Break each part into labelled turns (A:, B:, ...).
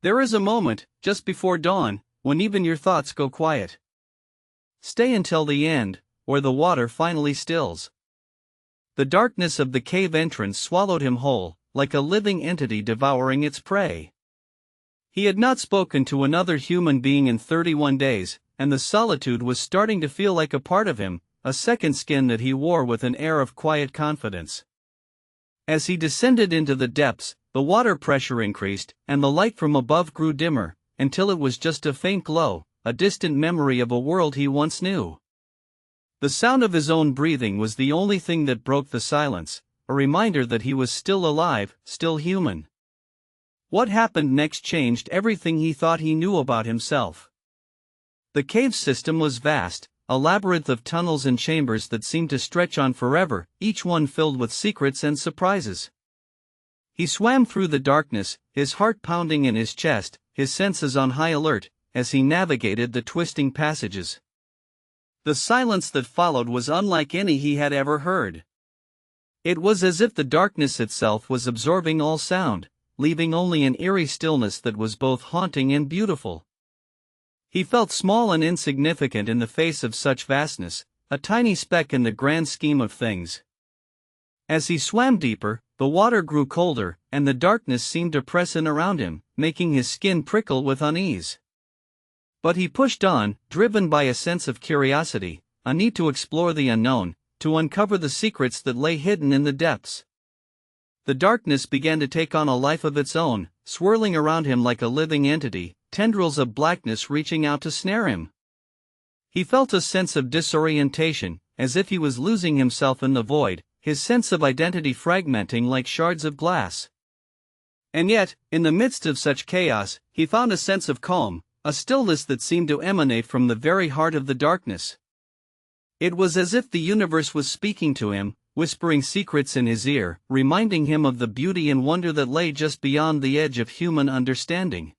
A: There is a moment, just before dawn, when even your thoughts go quiet. Stay until the end, or the water finally stills. The darkness of the cave entrance swallowed him whole, like a living entity devouring its prey. He had not spoken to another human being in 31 days, and the solitude was starting to feel like a part of him, a second skin that he wore with an air of quiet confidence. As he descended into the depths, the water pressure increased, and the light from above grew dimmer, until it was just a faint glow, a distant memory of a world he once knew. The sound of his own breathing was the only thing that broke the silence, a reminder that he was still alive, still human. What happened next changed everything he thought he knew about himself. The cave system was vast, a labyrinth of tunnels and chambers that seemed to stretch on forever, each one filled with secrets and surprises. He swam through the darkness, his heart pounding in his chest, his senses on high alert, as he navigated the twisting passages. The silence that followed was unlike any he had ever heard. It was as if the darkness itself was absorbing all sound, leaving only an eerie stillness that was both haunting and beautiful. He felt small and insignificant in the face of such vastness, a tiny speck in the grand scheme of things. As he swam deeper, the water grew colder, and the darkness seemed to press in around him, making his skin prickle with unease. But he pushed on, driven by a sense of curiosity, a need to explore the unknown, to uncover the secrets that lay hidden in the depths. The darkness began to take on a life of its own, swirling around him like a living entity, tendrils of blackness reaching out to snare him. He felt a sense of disorientation, as if he was losing himself in the void, his sense of identity fragmenting like shards of glass. And yet, in the midst of such chaos, he found a sense of calm, a stillness that seemed to emanate from the very heart of the darkness. It was as if the universe was speaking to him, whispering secrets in his ear, reminding him of the beauty and wonder that lay just beyond the edge of human understanding.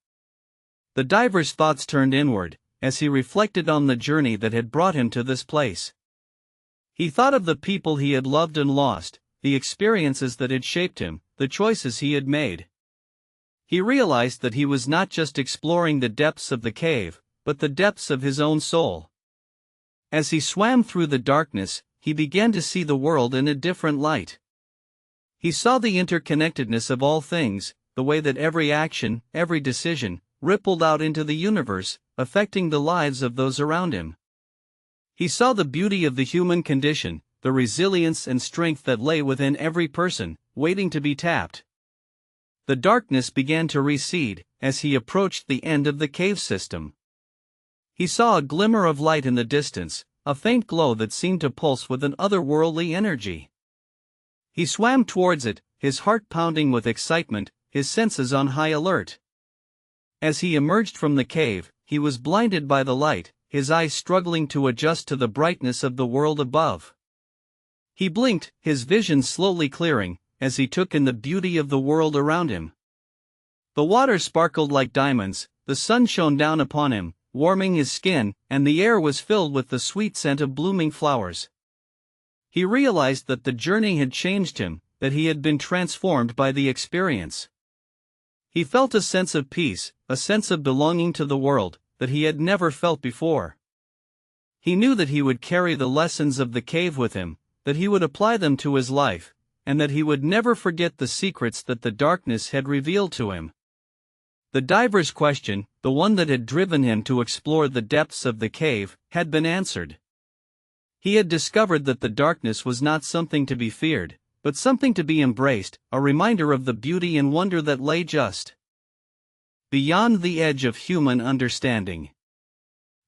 A: The diver's thoughts turned inward, as he reflected on the journey that had brought him to this place. He thought of the people he had loved and lost, the experiences that had shaped him, the choices he had made. He realized that he was not just exploring the depths of the cave, but the depths of his own soul. As he swam through the darkness, he began to see the world in a different light. He saw the interconnectedness of all things, the way that every action, every decision, rippled out into the universe, affecting the lives of those around him. He saw the beauty of the human condition, the resilience and strength that lay within every person, waiting to be tapped. The darkness began to recede, as he approached the end of the cave system. He saw a glimmer of light in the distance, a faint glow that seemed to pulse with an otherworldly energy. He swam towards it, his heart pounding with excitement, his senses on high alert. As he emerged from the cave, he was blinded by the light, his eyes struggling to adjust to the brightness of the world above. He blinked, his vision slowly clearing, as he took in the beauty of the world around him. The water sparkled like diamonds, the sun shone down upon him, warming his skin, and the air was filled with the sweet scent of blooming flowers. He realized that the journey had changed him, that he had been transformed by the experience. He felt a sense of peace, a sense of belonging to the world, that he had never felt before. He knew that he would carry the lessons of the cave with him, that he would apply them to his life, and that he would never forget the secrets that the darkness had revealed to him. The diver's question, the one that had driven him to explore the depths of the cave, had been answered. He had discovered that the darkness was not something to be feared, but something to be embraced, a reminder of the beauty and wonder that lay just beyond the edge of human understanding.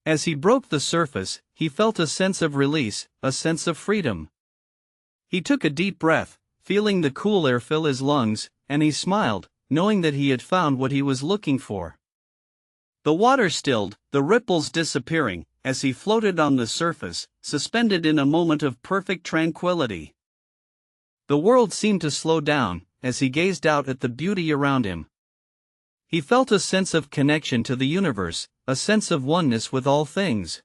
A: As he broke the surface, he felt a sense of release, a sense of freedom. He took a deep breath, feeling the cool air fill his lungs, and he smiled, knowing that he had found what he was looking for. The water stilled, the ripples disappearing, as he floated on the surface, suspended in a moment of perfect tranquility. The world seemed to slow down, as he gazed out at the beauty around him. He felt a sense of connection to the universe, a sense of oneness with all things.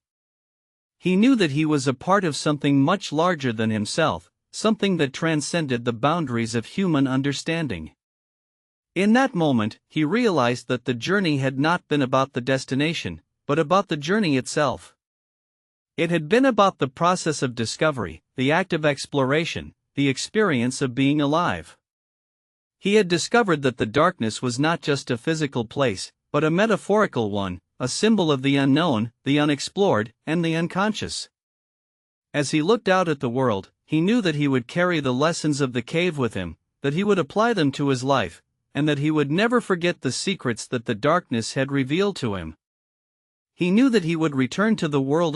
A: He knew that he was a part of something much larger than himself, something that transcended the boundaries of human understanding. In that moment, he realized that the journey had not been about the destination, but about the journey itself. It had been about the process of discovery, the act of exploration, the experience of being alive. He had discovered that the darkness was not just a physical place, but a metaphorical one, a symbol of the unknown, the unexplored, and the unconscious. As he looked out at the world, he knew that he would carry the lessons of the cave with him, that he would apply them to his life, and that he would never forget the secrets that the darkness had revealed to him. He knew that he would return to the world